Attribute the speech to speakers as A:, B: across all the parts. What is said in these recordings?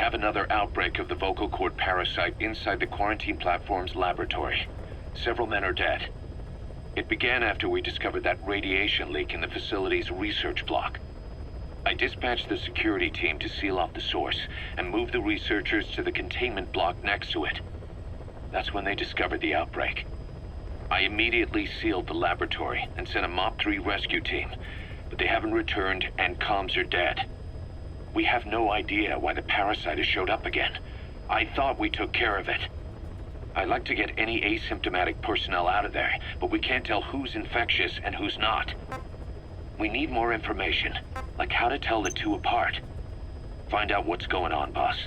A: have another outbreak of the vocal cord parasite inside the quarantine platform's laboratory. Several men are dead. It began after we discovered that radiation leak in the facility's research block. I dispatched the security team to seal off the source and move the researchers to the containment block next to it. That's when they discovered the outbreak. I immediately sealed the laboratory and sent a MOP-3 rescue team, but they haven't returned and comms are dead. We have no idea why the parasite has showed up again. I thought we took care of it. I'd like to get any asymptomatic personnel out of there, but we can't tell who's infectious and who's not. We need more information, like how to tell the two apart. Find out what's going on, boss.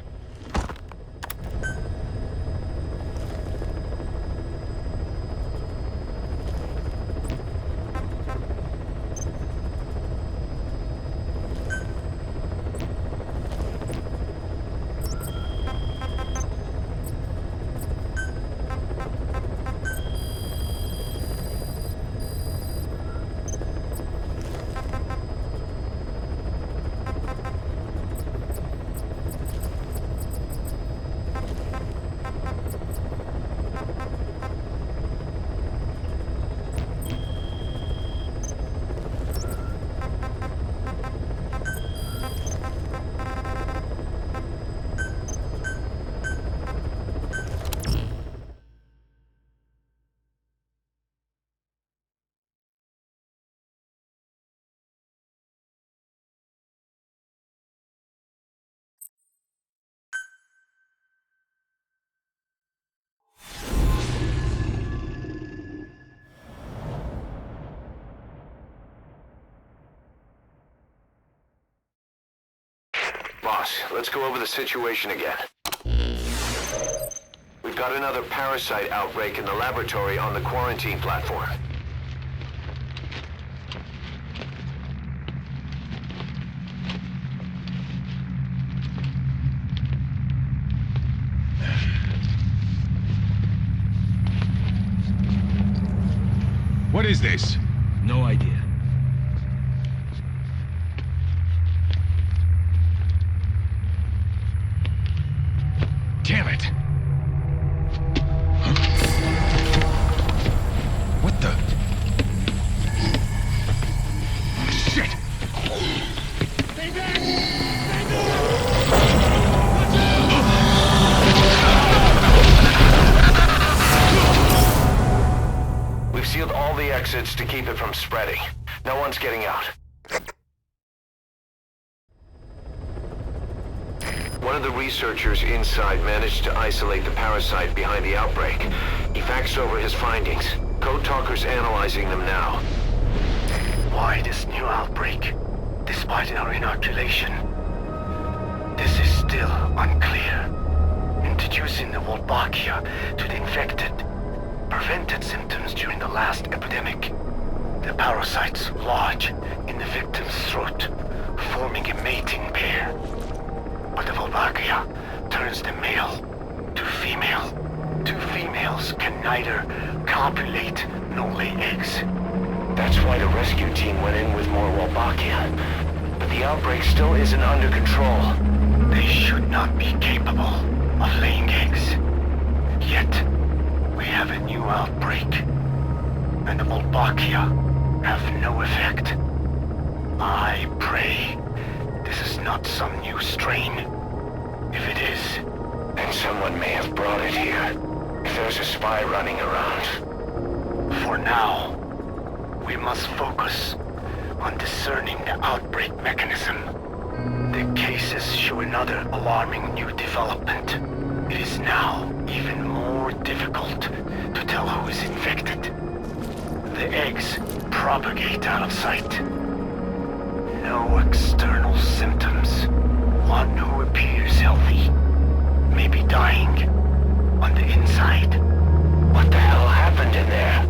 A: Boss, let's go over the situation again. We've got another parasite outbreak in the laboratory on the quarantine platform.
B: What is this?
C: No idea.
B: Damn it! What the? Shit!
D: Stay back! Stay
A: We've sealed all the exits to keep it from spreading. No one's getting out. One of the researchers inside managed to isolate the parasite behind the outbreak. He faxed over his findings. Code Talker's analyzing them now.
E: Why this new outbreak, despite our inoculation? This is still unclear. Introducing the Wolbachia to the infected prevented symptoms during the last epidemic. The parasites lodge in the victim's throat, forming a mating pair. But the Wolbachia turns the male to female. Two females can neither copulate nor lay eggs.
A: That's why the rescue team went in with more Wolbachia. But the outbreak still isn't under control.
E: They should not be capable of laying eggs. Yet, we have a new outbreak. And the Wolbachia have no effect. I pray this is not some new strain. If it is,
A: then someone may have brought it here. If there's a spy running around.
E: For now, we must focus on discerning the outbreak mechanism. The cases show another alarming new development. It is now even more difficult to tell who is infected. The eggs propagate out of sight. No external symptoms. One who appears healthy may be dying on the inside.
A: What the hell happened in there?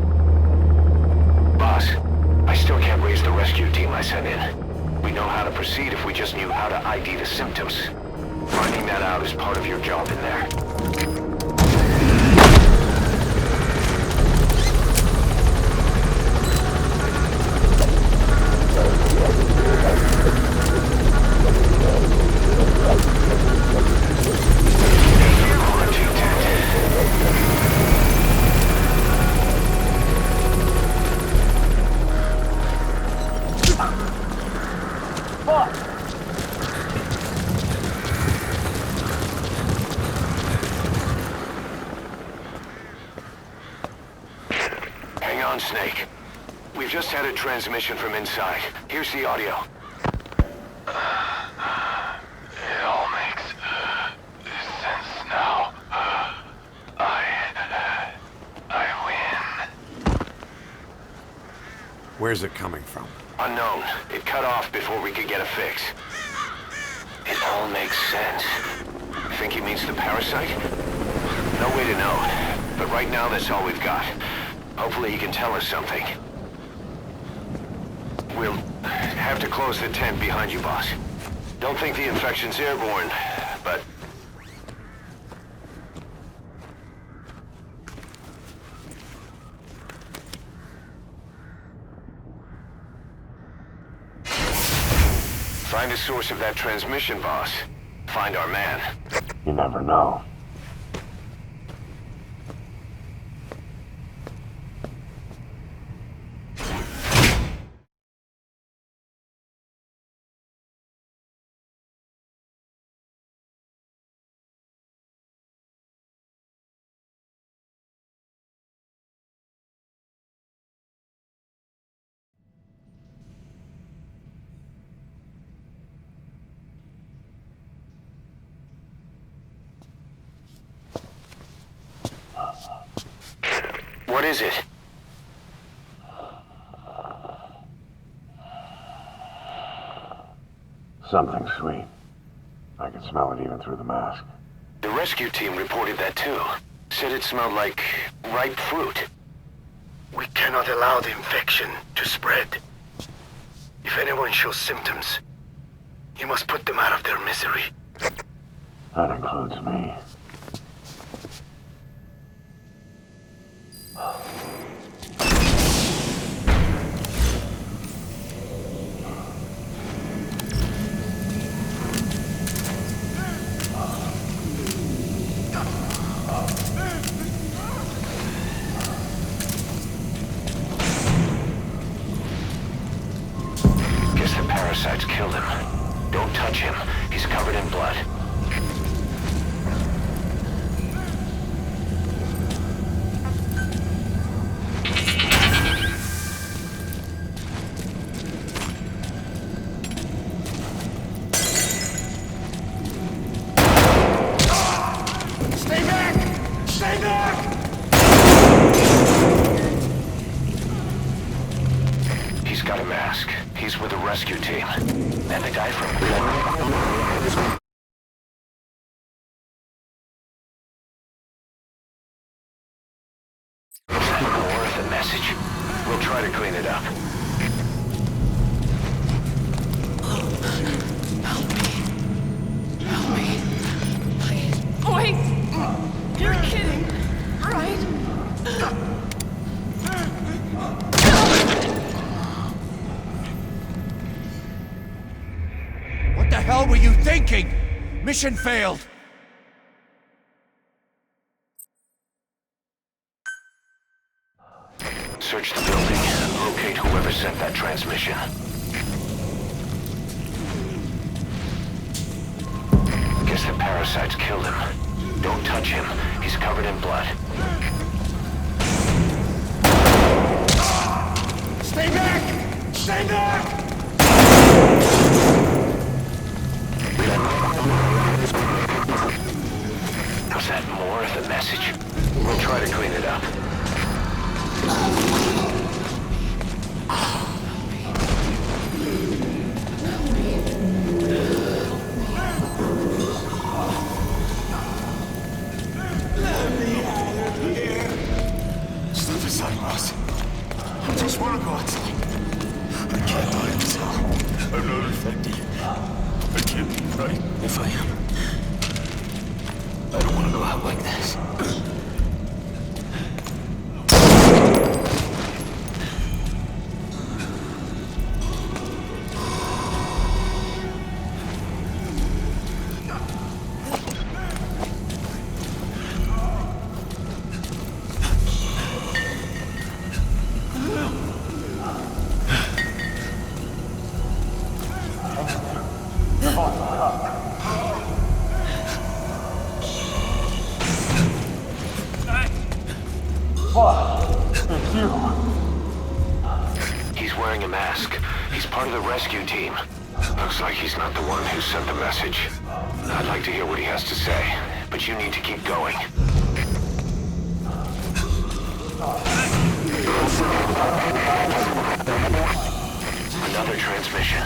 A: Boss, I still can't raise the rescue team I sent in. We know how to proceed if we just knew how to ID the symptoms. Finding that out is part of your job in there. on, Snake. We've just had a transmission from inside. Here's the audio.
E: It all makes sense now. I win.
C: Where's it coming from?
A: Unknown. It cut off before we could get a fix. It all makes sense. Think he means the parasite? No way to know. But right now, that's all we've got. Hopefully he can tell us something. We'll have to close the tent behind you, boss. Don't think the infection's airborne, but... Find the source of that transmission, boss. Find our man. You never know. What is it?
F: Something sweet. I can smell it even through the mask.
A: The rescue team reported that too. Said it smelled like ripe fruit. We cannot allow the infection to spread. If anyone shows symptoms, you must put them out of their misery.
F: That includes me.
A: Guess the parasites killed him. Don't touch him. He's covered in blood.
D: Stay back! Stay back!
A: He's got a mask. He's with the rescue team. And the guy from... Is that more of the message? We'll try to clean it up.
G: Wait! You're kidding, right?
B: What the hell were you thinking? Mission failed.
A: Search the building. Locate whoever sent that transmission. Guess the parasites killed him. Don't touch him. He's covered in blood.
D: Stay back! Stay back!
A: Was that more of the message? We'll try to clean it up.
D: Step aside, Ross. I just want to go outside. I can't hide this hell. I'm not infected. I can't be right. If I am, I don't want to go out like this.
F: It's you.
A: He's wearing a mask. He's part of the rescue team. Looks like he's not the one who sent the message. I'd like to hear what he has to say, but you need to keep going. Another transmission.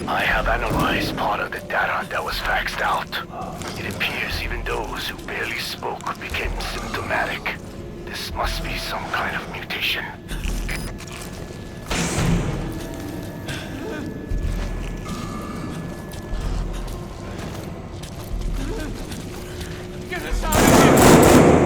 E: I have analyzed part of the data that was faxed out. It appears even those who barely spoke became symptomatic. This must be some kind of mutation.
B: Get us out of here!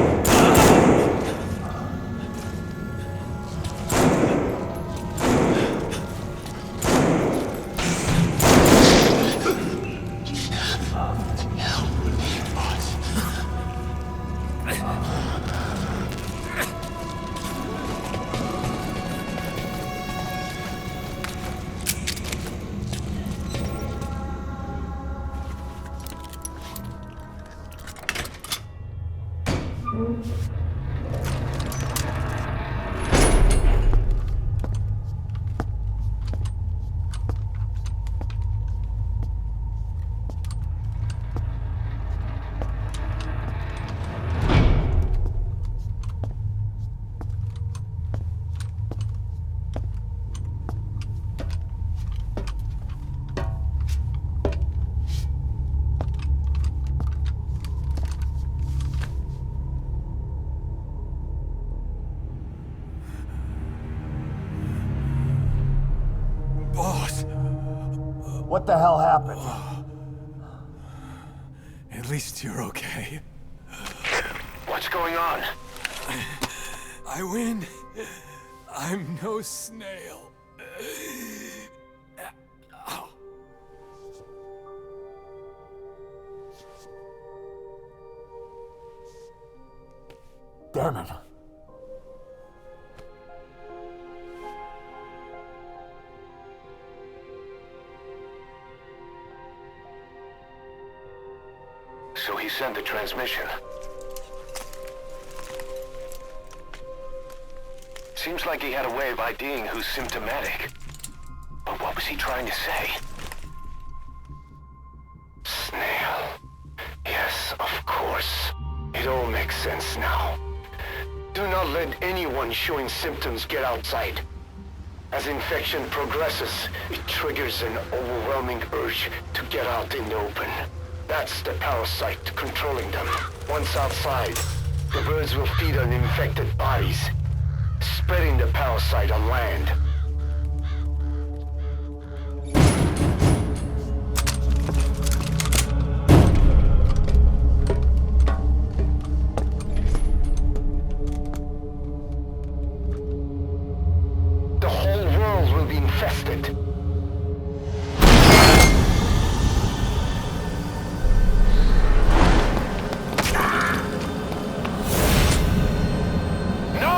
B: Boss,
F: What the hell happened?
B: at least you're okay.
E: What's going on?
B: I win. I'm no snail.
F: Damn it.
E: So he sent the transmission. Seems like he had a way of IDing who's symptomatic. But what was he trying to say? Snail. Yes, of course. It all makes sense now. Do not let anyone showing symptoms get outside. As infection progresses, it triggers an overwhelming urge to get out in the open. That's the parasite controlling them. Once outside, the birds will feed on infected bodies, spreading the parasite on land. The whole world will be infested. No!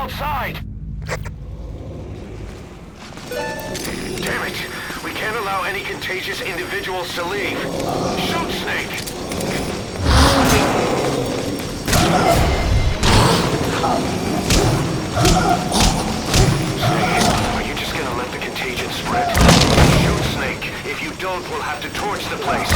E: outside! Damn it! We can't allow any contagious individuals to leave. Shoot, Snake! Are you just gonna let the contagion spread? Shoot, Snake. If you don't, we'll have to torch the place.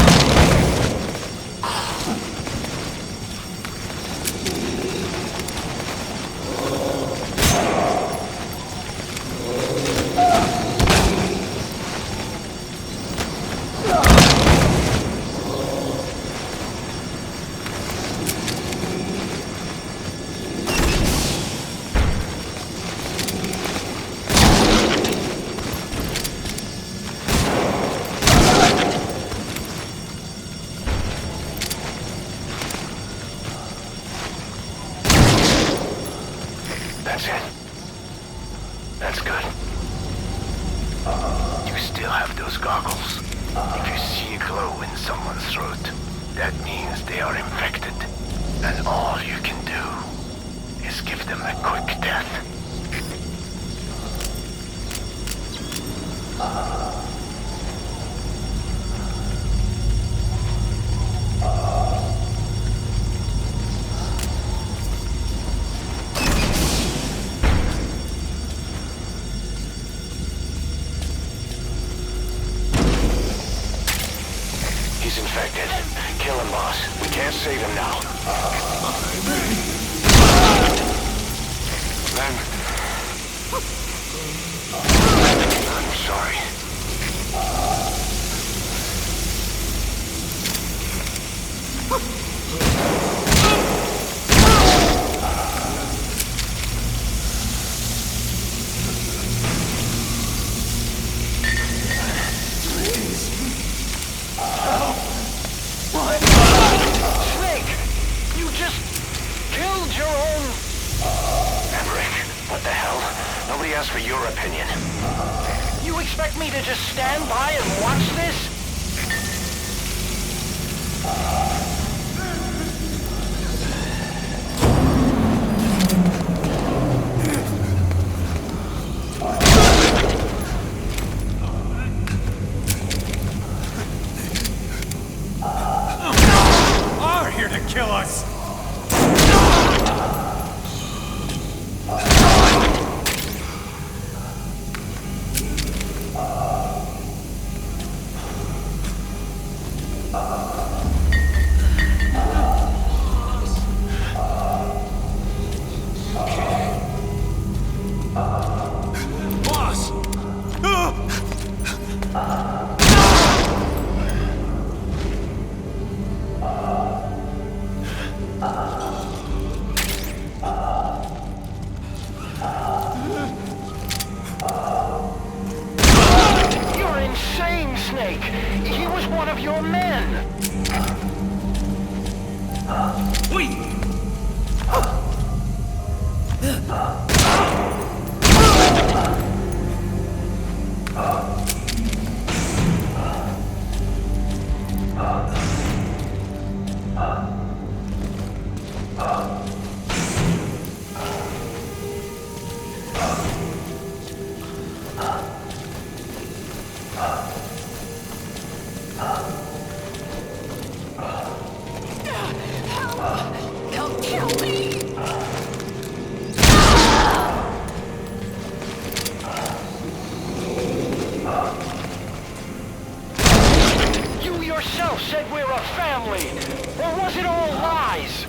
E: That's it. That's good. You still have those goggles. If you see a glow in someone's throat, that means they are infected. And all you can do is give them a quick death. He's infected. Kill him, boss. We can't save him now. Man. I'm sorry. Snake! You just killed your own... Emmerich, what the hell? Nobody asked for your opinion. You expect me to just stand by and watch this?
B: Are here to kill us! Boss!
E: You're insane, Snake! He was one of your men!
B: Wait!
G: They'll kill me!
E: You yourself said we're a family! Or was it all lies?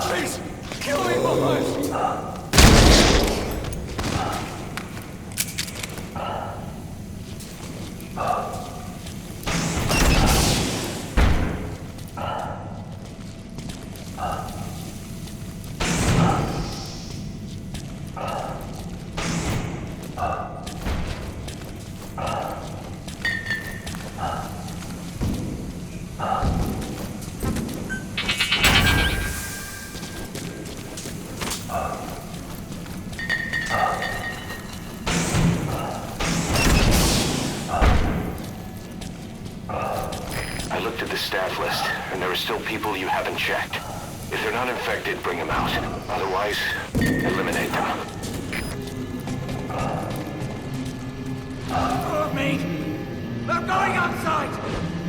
B: Please! Kill me, boys!
E: are still people you haven't checked. If they're not infected, bring them out. Otherwise, eliminate them.
B: For me! We're going outside!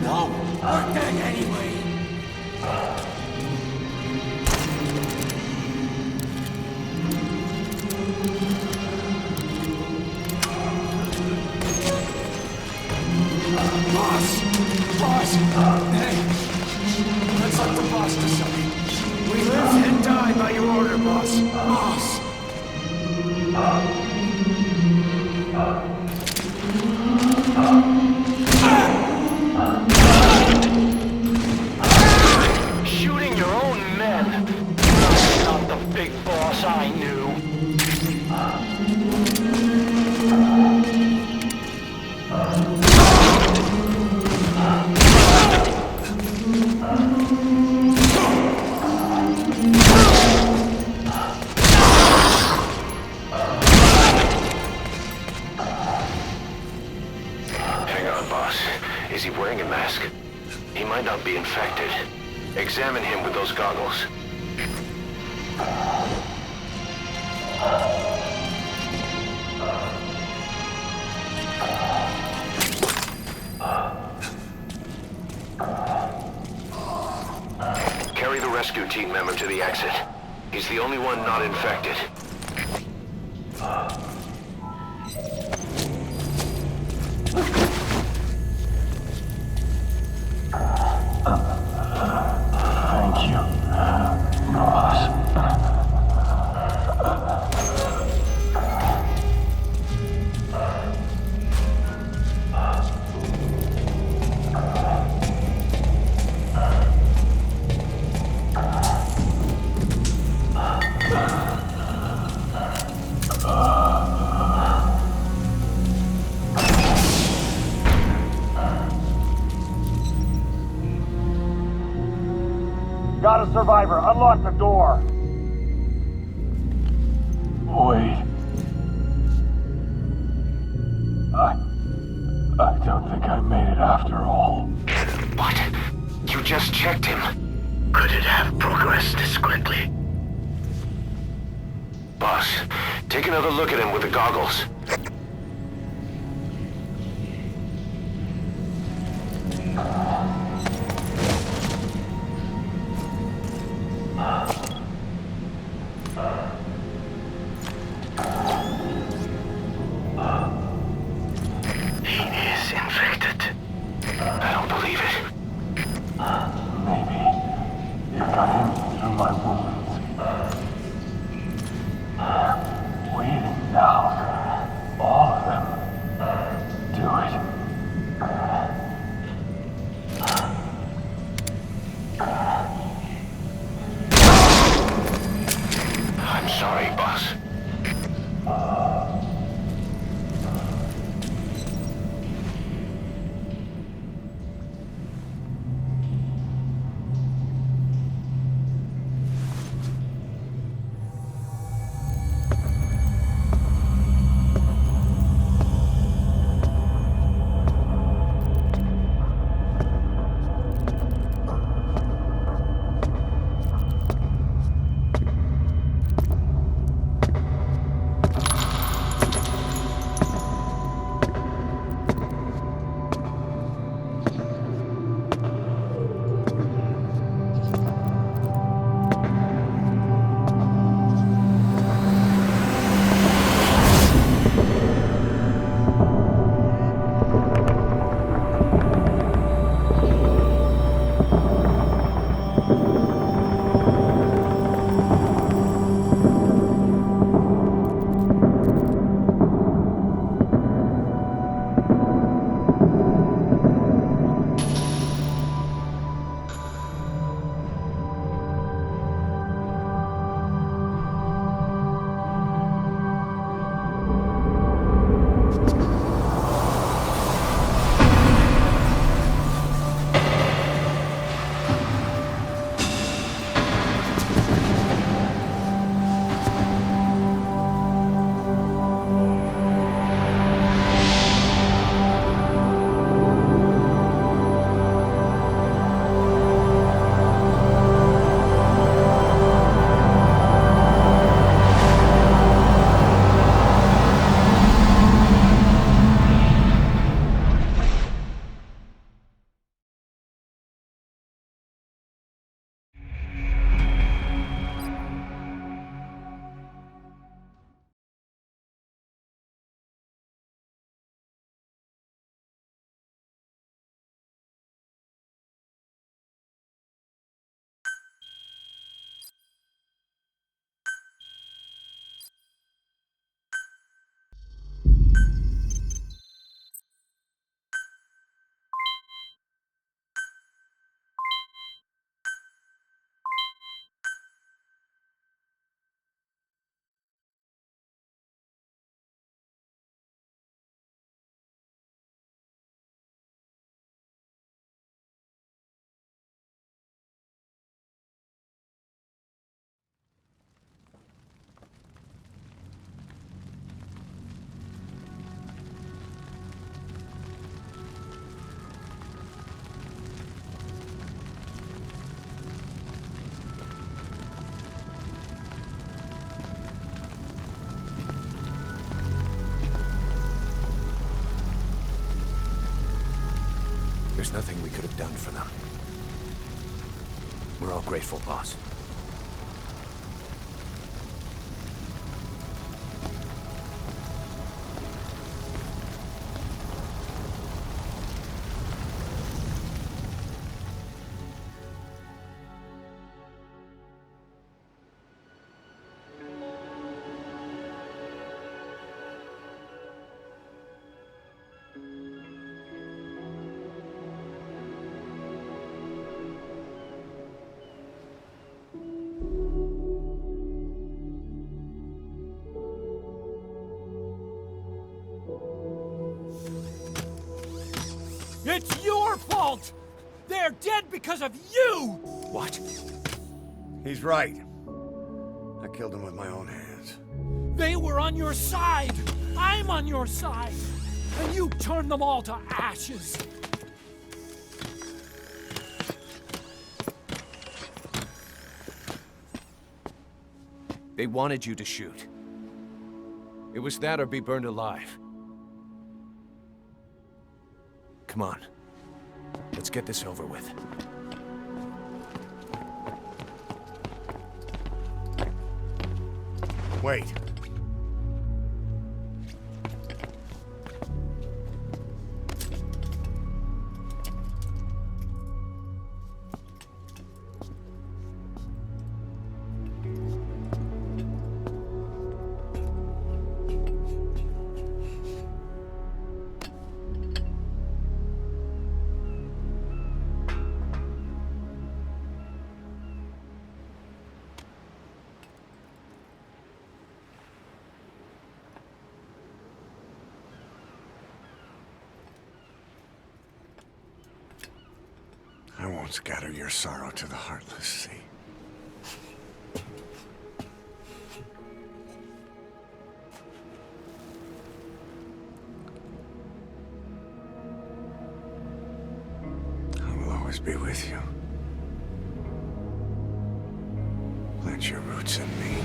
B: No, we're dead anyway!
D: Boss! Boss! Hey! Let's let the boss decide. We live and die by your order, boss. Boss!
E: Shooting your own men? That's not the big boss I knew. Hang on, boss. Is he wearing a mask? He might not be infected. Examine him with those goggles. Carry the rescue team member to the exit. He's the only one not infected.
F: Thank you, boss. Got a survivor. Unlock the door. Wait. I don't think I made it after all.
E: What? You just checked him. Could it have progressed this quickly? Boss, take another look at him with the goggles. He is infected. I don't believe it.
F: Maybe it got in through my wounds. Waiting now. All of them. Do it.
E: I'm sorry, boss.
C: nothing we could have done for them. We're all grateful, boss.
B: It's your fault! They're dead because of you!
C: What?
H: He's right. I killed him with my own hands.
B: They were on your side! I'm on your side! And you turned them all to ashes!
C: They wanted you to shoot. It was that or be burned alive. Come on. Let's get this over with.
H: Wait. I won't scatter your sorrow to the heartless sea. I will always be with you. Plant your roots in me.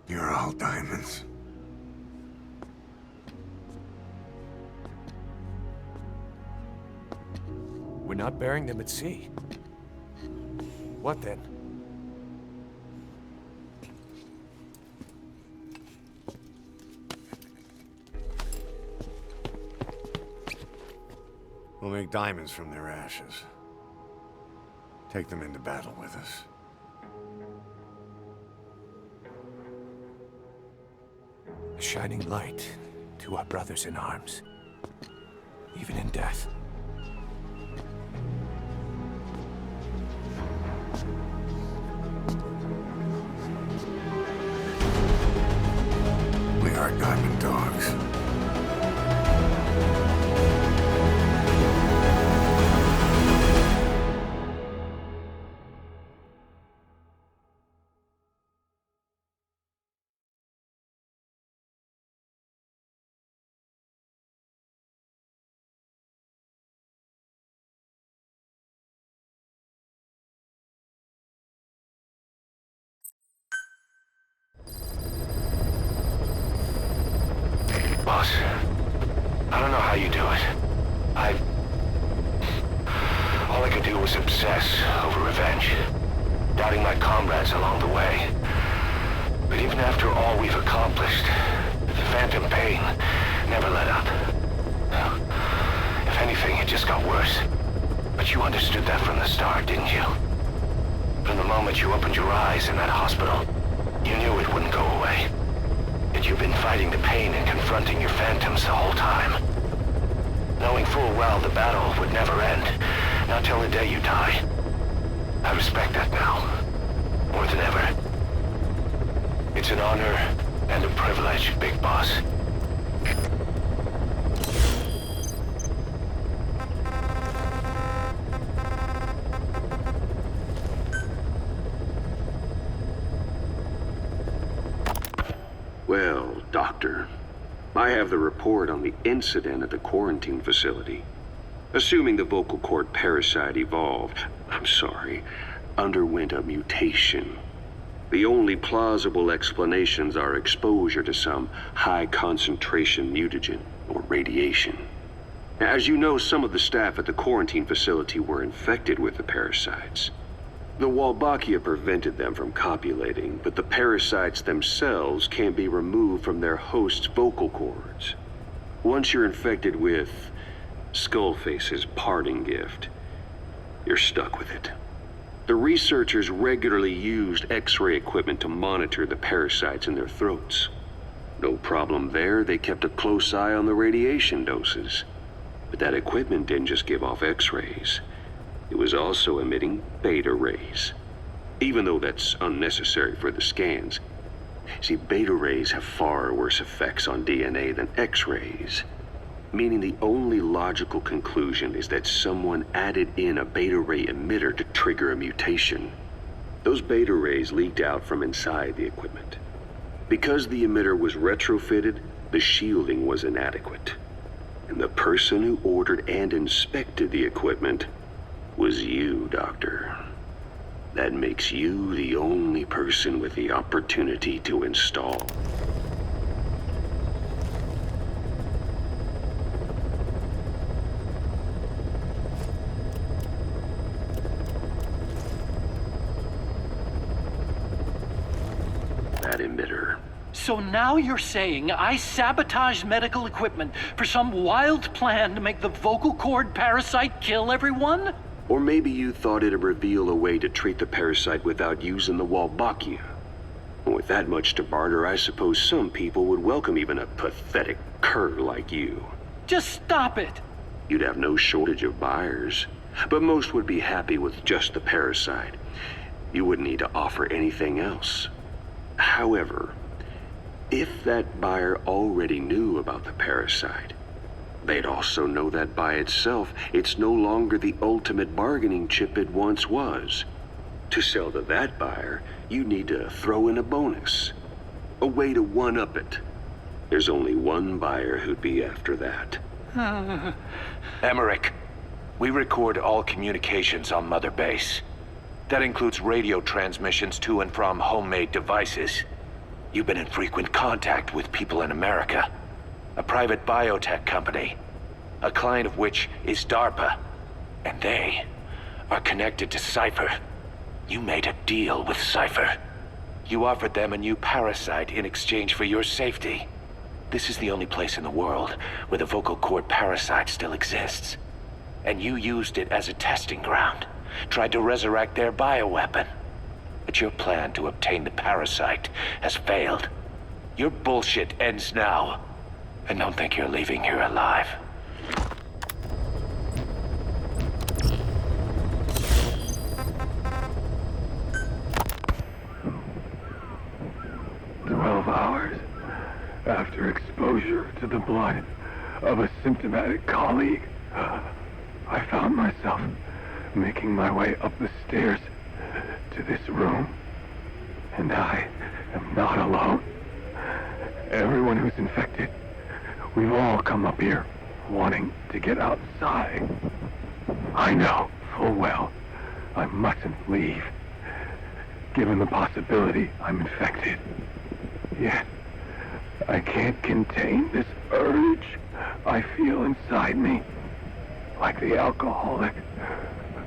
H: You're all diamonds.
C: We're not burying them at sea. What then?
H: We'll make diamonds from their ashes. Take them into battle with us.
C: A shining light to our brothers in arms, even in death.
H: We are diamond dogs.
E: Boss, I don't know how you do it. All I could do was obsess over revenge, doubting my comrades along the way. But even after all we've accomplished, the phantom pain never let up. If anything, it just got worse. But you understood that from the start, didn't you? From the moment you opened your eyes in that hospital, you knew it wouldn't go away. That you've been fighting the pain and confronting your phantoms the whole time. Knowing full well the battle would never end, not till the day you die. I respect that now, more than ever. It's an honor and a privilege, Big Boss.
I: Well, Doctor, I have the report on the incident at the quarantine facility. Assuming the vocal cord parasite underwent a mutation. The only plausible explanations are exposure to some high-concentration mutagen or radiation. As you know, some of the staff at the quarantine facility were infected with the parasites. The Wolbachia prevented them from copulating, but the parasites themselves can't be removed from their host's vocal cords. Once you're infected with Skullface's parting gift, you're stuck with it. The researchers regularly used X-ray equipment to monitor the parasites in their throats. No problem there, they kept a close eye on the radiation doses. But that equipment didn't just give off X-rays. It was also emitting beta rays. Even though that's unnecessary for the scans. See, beta rays have far worse effects on DNA than X-rays. Meaning the only logical conclusion is that someone added in a beta ray emitter to trigger a mutation. Those beta rays leaked out from inside the equipment. Because the emitter was retrofitted, the shielding was inadequate. And the person who ordered and inspected the equipment was you, Doctor. That makes you the only person with the opportunity to install. That emitter.
B: So now you're saying I sabotaged medical equipment for some wild plan to make the vocal cord parasite kill everyone?
I: Or maybe you thought it'd reveal a way to treat the parasite without using the Wolbachia. With that much to barter, I suppose some people would welcome even a pathetic cur like you.
B: Just stop it!
I: You'd have no shortage of buyers, but most would be happy with just the parasite. You wouldn't need to offer anything else. However, if that buyer already knew about the parasite, they'd also know that by itself, it's no longer the ultimate bargaining chip it once was. To sell to that buyer, you need to throw in a bonus. A way to one-up it. There's only one buyer who'd be after that.
C: Emmerich, we record all communications on Mother Base. That includes radio transmissions to and from homemade devices. You've been in frequent contact with people in America. A private biotech company, a client of which is DARPA. And they are connected to Cypher. You made a deal with Cypher. You offered them a new parasite in exchange for your safety. This is the only place in the world where the vocal cord parasite still exists. And you used it as a testing ground. Tried to resurrect their bioweapon. But your plan to obtain the parasite has failed. Your bullshit ends now. And don't think you're leaving here alive.
D: Hours after exposure to the blood of a symptomatic colleague, I found myself making my way up the stairs to this room. And I am not alone. Everyone who's infected, we've all come up here wanting to get outside. I know full well I mustn't leave, given the possibility I'm infected. Yet, I can't contain this urge I feel inside me, like the alcoholic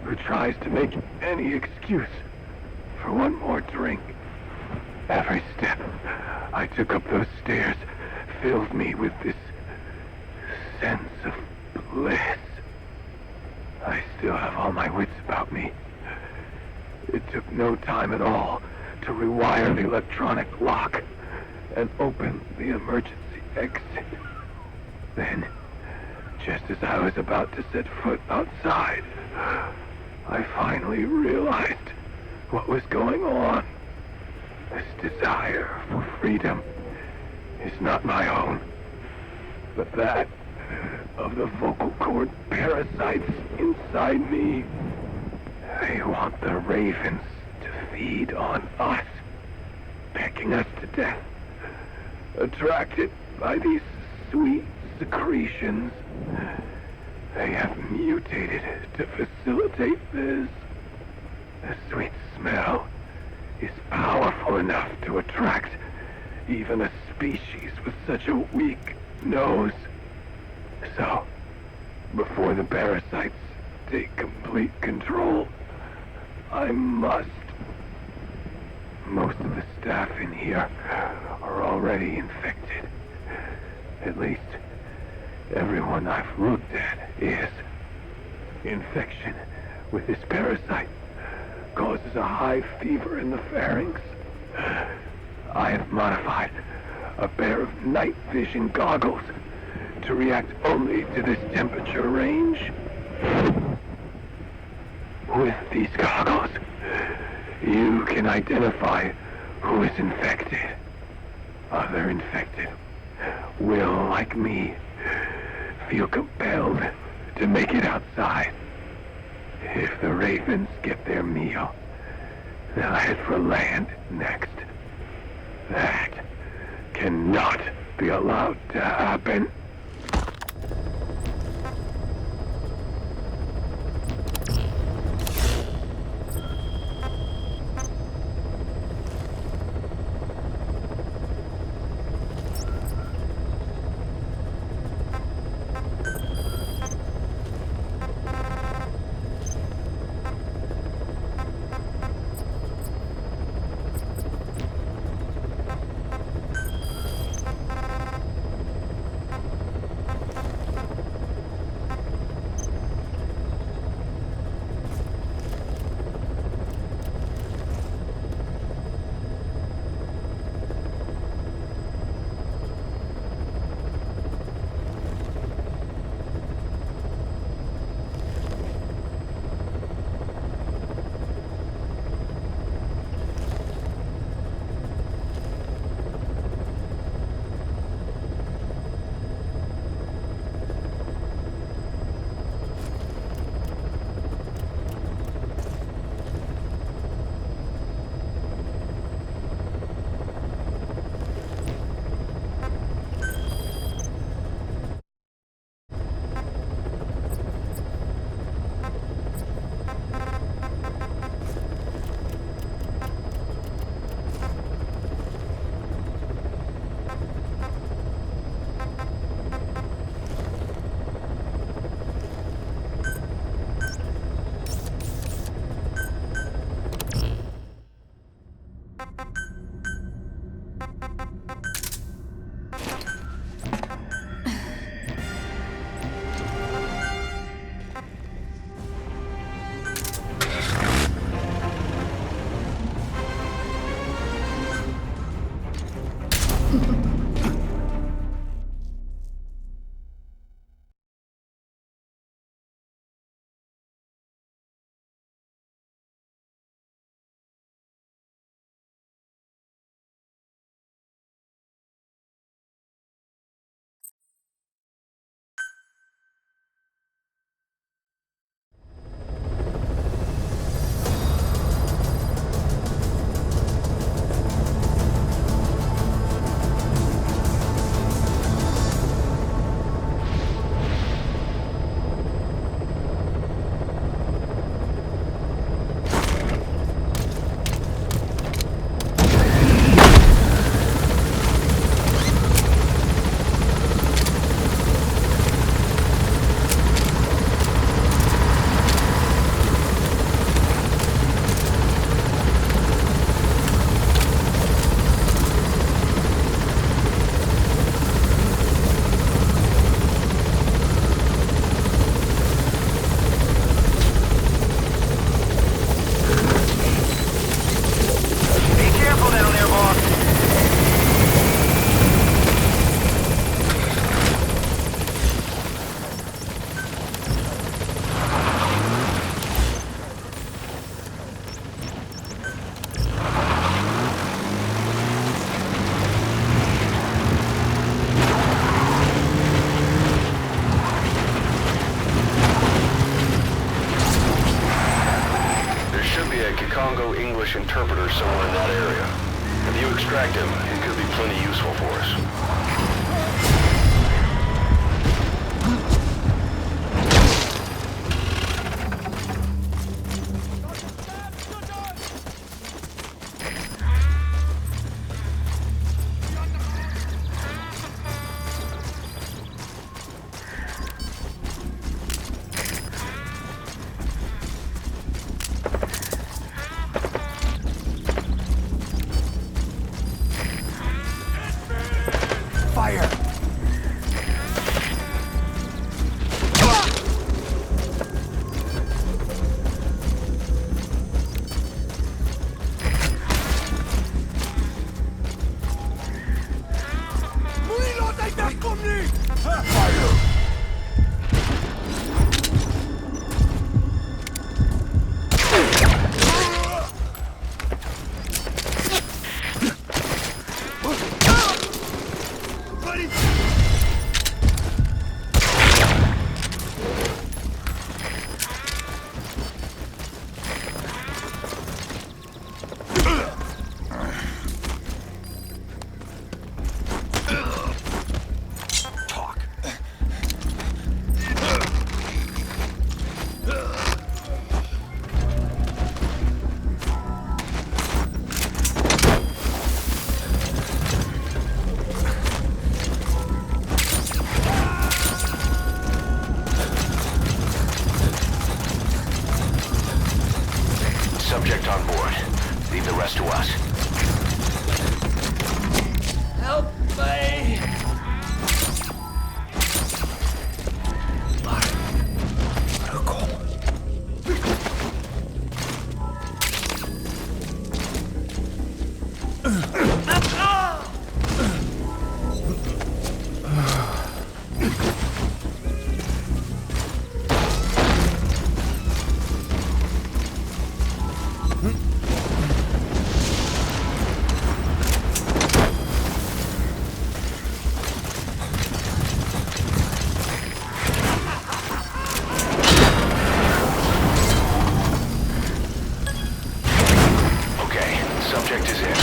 D: who tries to make any excuse for one more drink. Every step I took up those stairs filled me with this sense of bliss. I still have all my wits about me. It took no time at all to rewire the electronic lock and open the emergency exit. Then, just as I was about to set foot outside, I finally realized what was going on. This desire for freedom is not my own, but that of the vocal cord parasites inside me. They want the ravens to feed on us, pecking us to death
J: attracted by these sweet secretions. They have mutated to facilitate this. The sweet smell is powerful enough to attract even a species with such a weak nose. So, before the parasites take complete control, I must. Most of the staff in here are already infected. At least, everyone I've looked at is. Infection with this parasite causes a high fever in the pharynx. I have modified a pair of night vision goggles to react only to this temperature range. With these goggles, you can identify who is infected. Other infected will, like me, feel compelled to make it outside. If the ravens get their meal, they'll head for land next. That cannot be allowed to happen.
I: Congo English interpreter somewhere in that area. If you extract him, he could be
E: plenty useful for us.
D: Fire!
E: Subject on board. Leave the rest to us.
B: Help me!
E: Subject is in.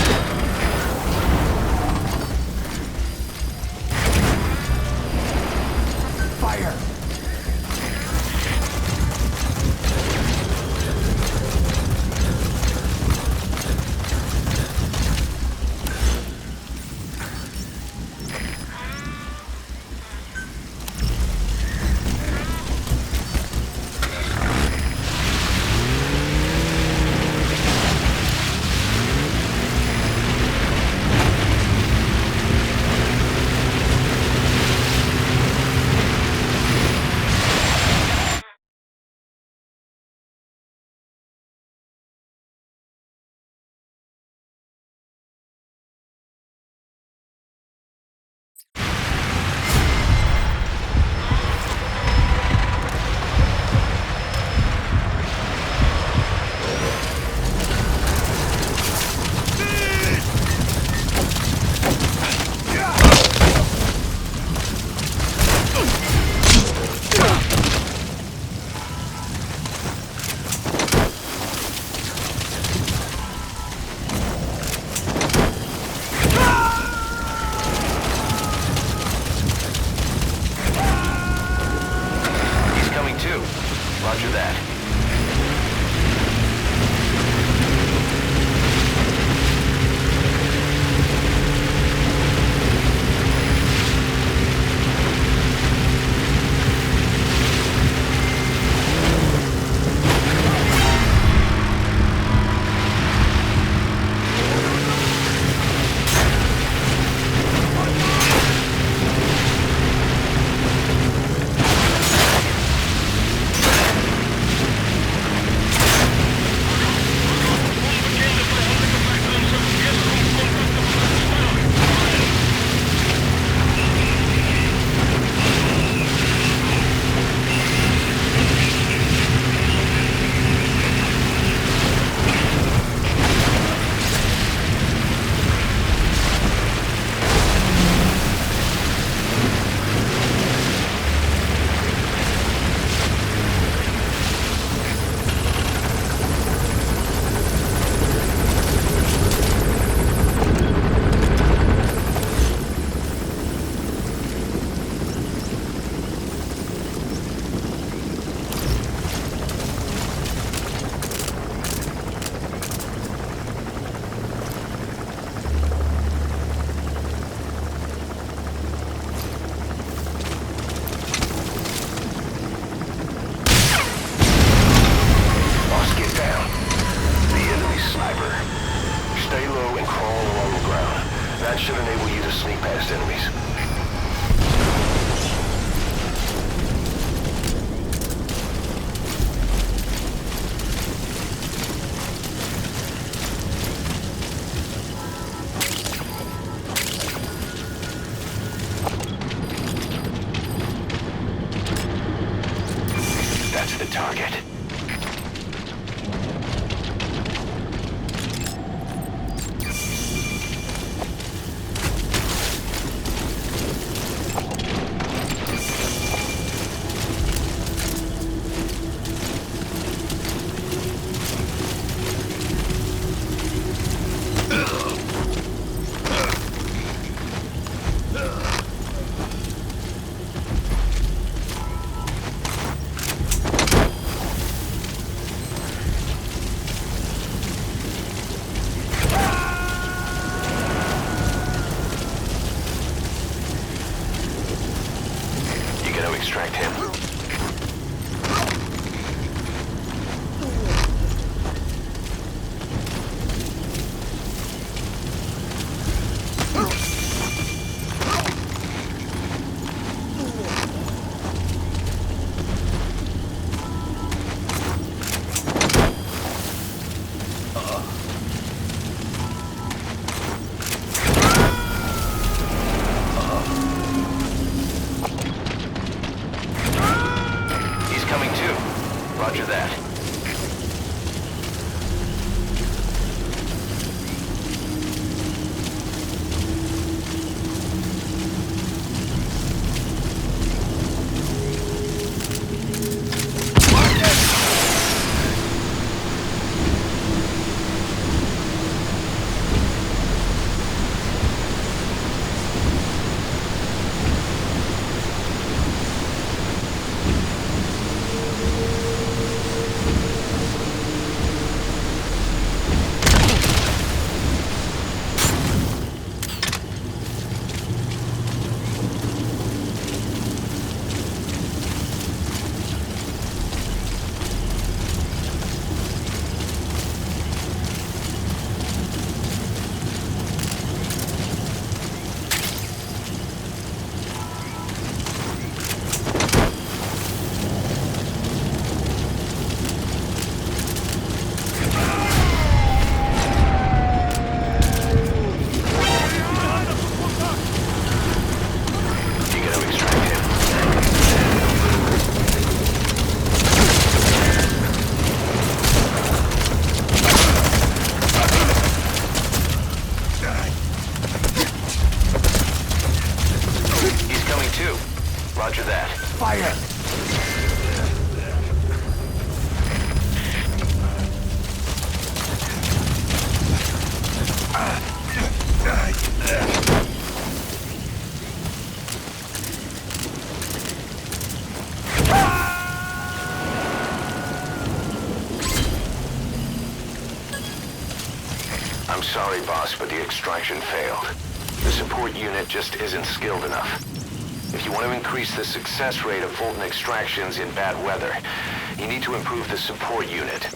D: Fire!
E: Roger that.
C: extract him. Roger that. Roger that.
D: Fire!
C: I'm sorry, boss, but the extraction failed. The support unit just isn't skilled enough. If you want to increase the success rate of Fulton extractions in bad weather, you need to improve the support unit.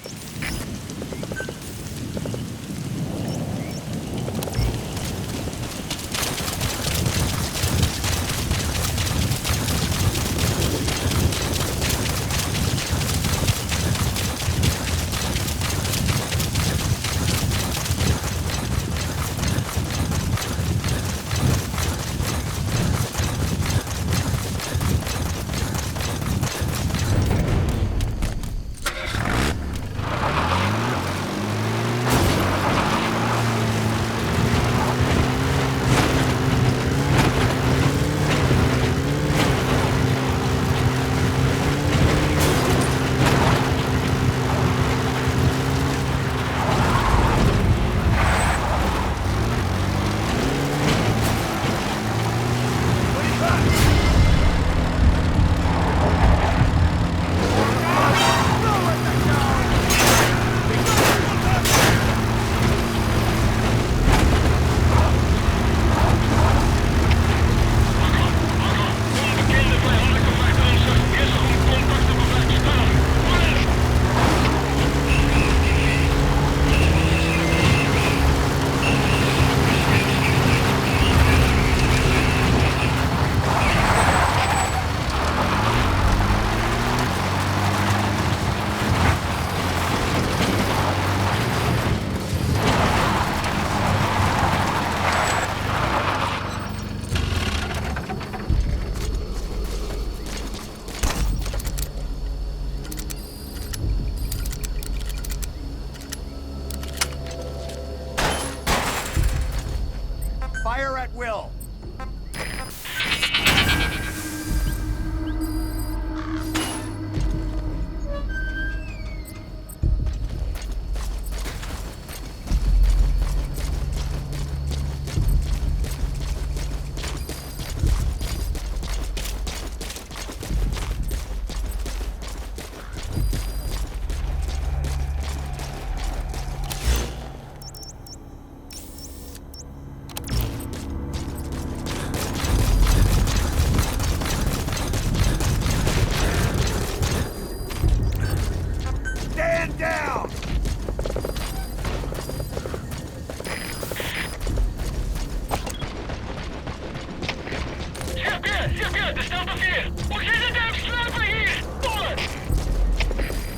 E: het is Delta 4. Hoe zit het hem slapen hier? Door!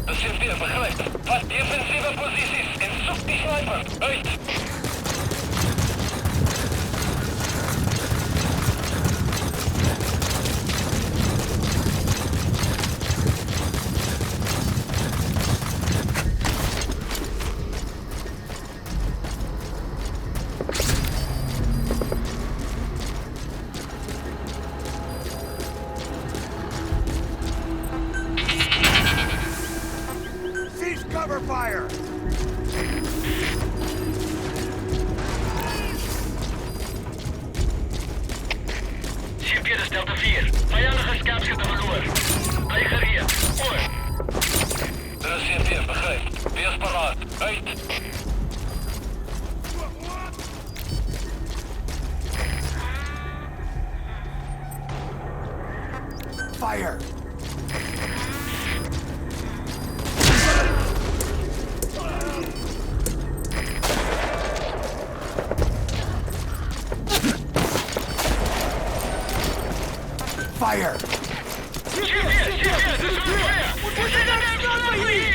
E: De CFD begrijpt. Pas defensieve posities en zoek die sniper. Uit!
H: Cease cover fire!
E: CFD, dat is Delta 4. Vijandige scaapschutter verloren. Leger hier. Voor. Er is CFD, begrijp. Wees paraat. Uit.
H: Fire! Fire!
E: CFD, CFD, dit is een weer. Hoe zit het hem slapen hier?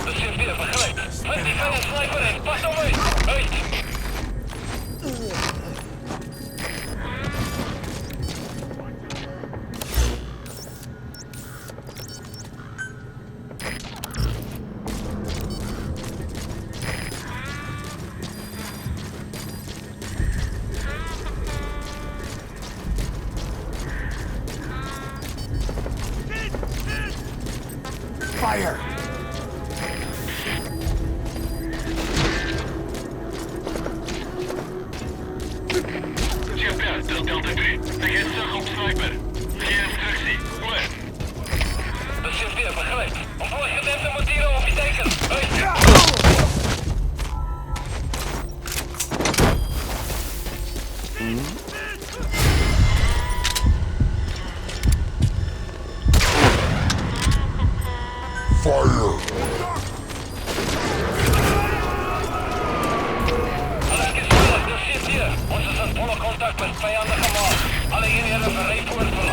E: De CFD, begrijp. Met die fijne sniper in. Pas op uit. Uit.
H: Fire!
E: CFD, dit is Delta 3. Begin terug op sniper. Geen instructie. Voor. De CFD, begrijp. Voor gedempte motieren op je teken. Uit.
H: Fire!
E: Alles is veilig, de CFD. Ons is in volle contact met vijandige maat. Alle eenheden bereid voor het verloop.